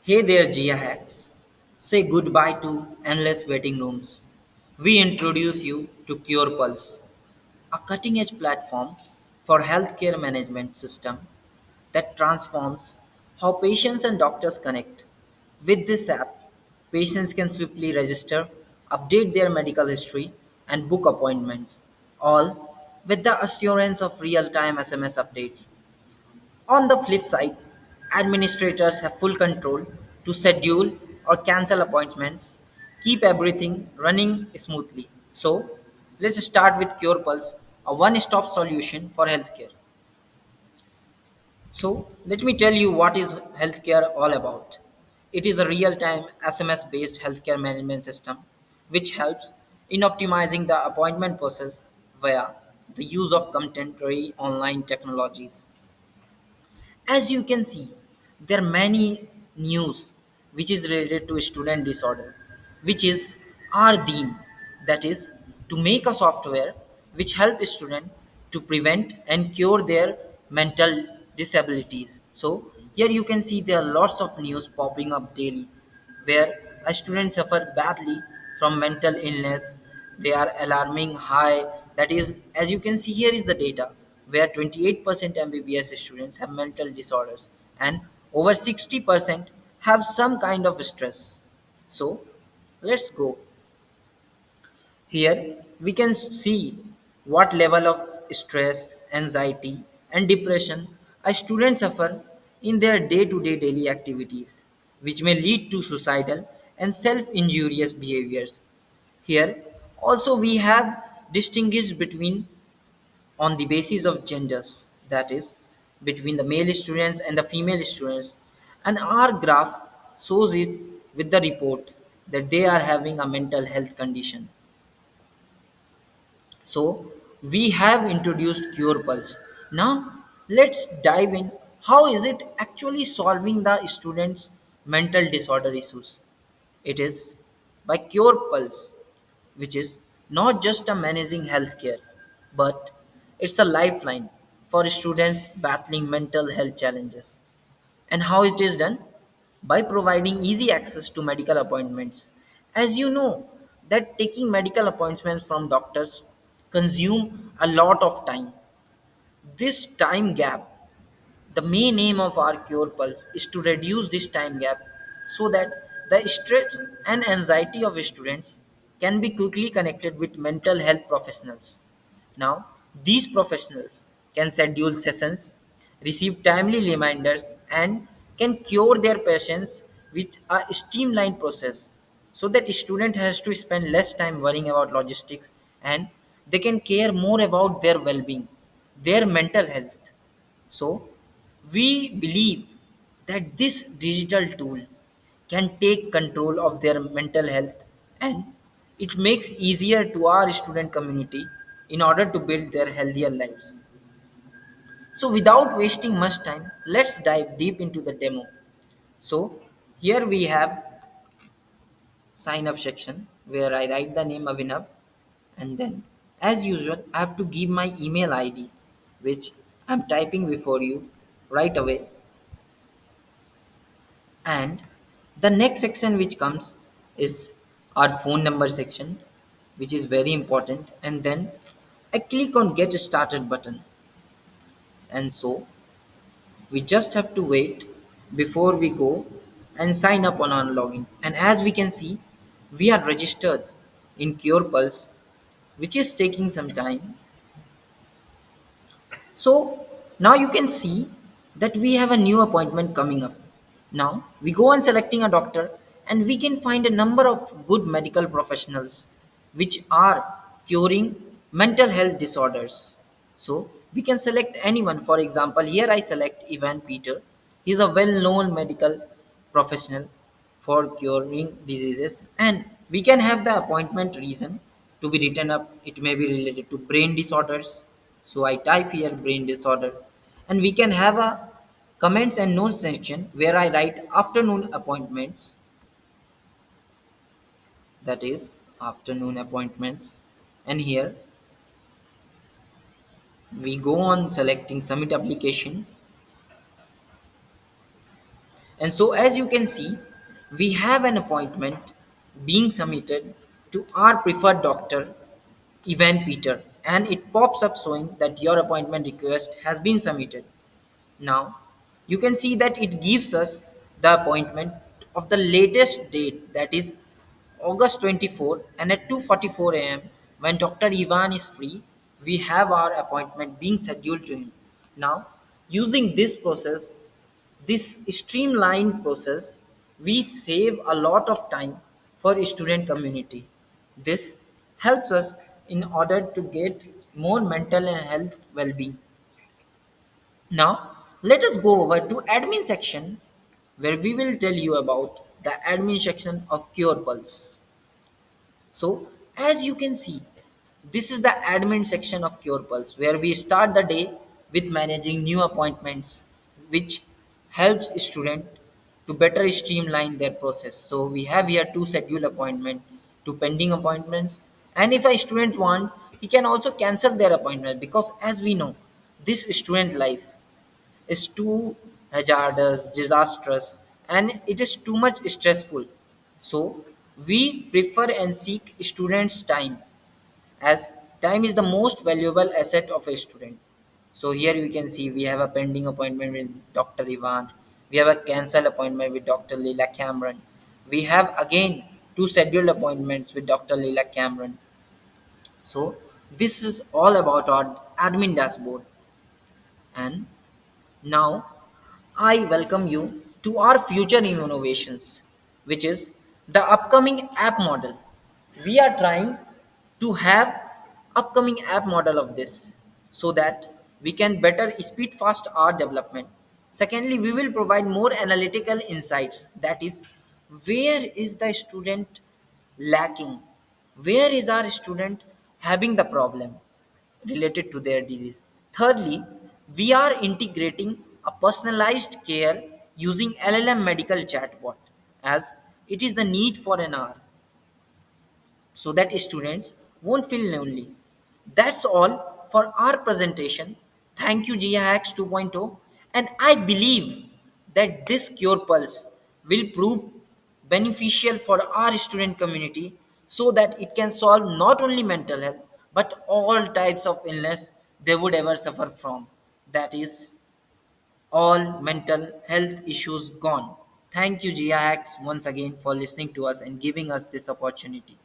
Hey there, Gia hacks. Say goodbye to endless waiting rooms. We introduce you to Cure Pulse, a cutting edge platform for healthcare management system that transforms how patients and doctors connect. With this app, patients can swiftly register, update their medical history, and book appointments, all with the assurance of real time SMS updates. On the flip side, administrators have full control to schedule or cancel appointments, keep everything running smoothly. So, let's start with CurePulse, a one-stop solution for healthcare. So, let me tell you what is healthcare all about. It is a real-time SMS-based healthcare management system which helps in optimizing the appointment process via the use of contemporary online technologies. As you can see, there are many news which is related to student disorder, which is our theme, that is to make a software which help student to prevent and cure their mental disabilities. So here you can see there are lots of news popping up daily where a student suffer badly from mental illness. They are alarming high. That is, as you can see here is the data where 28% MBBS students have mental disorders and over 60% have some kind of stress. So let's go. Here we can see what level of stress, anxiety, and depression a student suffer in their day-to-day daily activities, which may lead to suicidal and self-injurious behaviors. Here also we have distinguished between on the basis of genders, that is between the male students and the female students, and our graph shows it with the report that they are having a mental health condition. So we have introduced Cure Pulse. Now let's dive in. How is it actually solving the students' mental disorder issues? It is by Cure Pulse, which is not just a managing healthcare, but it's a lifeline for students battling mental health challenges. And how it is done? By providing easy access to medical appointments. As you know, that taking medical appointments from doctors consume a lot of time. This time gap, the main aim of our Cure Pulse is to reduce this time gap so that the stress and anxiety of students can be quickly connected with mental health professionals. Now, these professionals can schedule sessions, receive timely reminders, and can cure their patients with a streamlined process so that student has to spend less time worrying about logistics and they can care more about their well-being, their mental health. So, we believe that this digital tool can take control of their mental health and it makes easier to our student community in order to build their healthier lives. So, without wasting much time, let's dive deep into the demo. So, here we have sign up section where I write the name Avinav, and then as usual I have to give my email ID which I'm typing before you right away. And the next section which comes is our phone number section, which is very important. And then I click on get started button. And so we just have to wait before we go and sign up on our login. And as we can see, we are registered in Cure Pulse, which is taking some time. So now you can see that we have a new appointment coming up. Now we go on selecting a doctor and we can find a number of good medical professionals which are curing mental health disorders. So we can select anyone. For example, here I select Ivan Peter. He is a well-known medical professional for curing diseases, and we can have the appointment reason to be written up. It may be related to brain disorders, so I type here brain disorder, and we can have a comments and notes section where I write afternoon appointments, that is afternoon appointments. And here we go on selecting submit application, And so, as you can see, we have an appointment being submitted to our preferred doctor, Ivan Peter, and it pops up showing that your appointment request has been submitted. Now, you can see that it gives us the appointment of the latest date, that is August 24, and at 2:44 a.m. when Dr. Ivan is free, we have our appointment being scheduled to him. Now, using this process, this streamlined process, we save a lot of time for student community. This helps us in order to get more mental and health well-being. Now, let us go over to admin section where we will tell you about the admin section of Cure Pulse. So, as you can see, this is the admin section of Cure Pulse where we start the day with managing new appointments, which helps student to better streamline their process. So, we have here two scheduled appointment, two pending appointments, and if a student want, he can also cancel their appointment because as we know, this student life is too hazardous, disastrous, and it is too much stressful. So we prefer and seek students' time as time is the most valuable asset of a student. So here we can see we have a pending appointment with Dr. Ivan. We have a cancelled appointment with Dr. Leela Cameron. We have again two scheduled appointments with Dr. Leela Cameron. So this is all about our admin dashboard. And now, I welcome you to our future innovations, which is the upcoming app model. We are trying to have upcoming app model of this so that we can better speed fast our development. Secondly, we will provide more analytical insights. That is, where is the student lacking? Where is our student having the problem related to their disease? Thirdly, we are integrating a personalized care using LLM medical chatbot as it is the need for an hour so that students won't feel lonely. That's all for our presentation. Thank you, GIA Hacks 2.0. And I believe that this Cure Pulse will prove beneficial for our student community so that it can solve not only mental health but all types of illness they would ever suffer from. That is all mental health issues gone. Thank you, GIA Hacks, once again for listening to us and giving us this opportunity.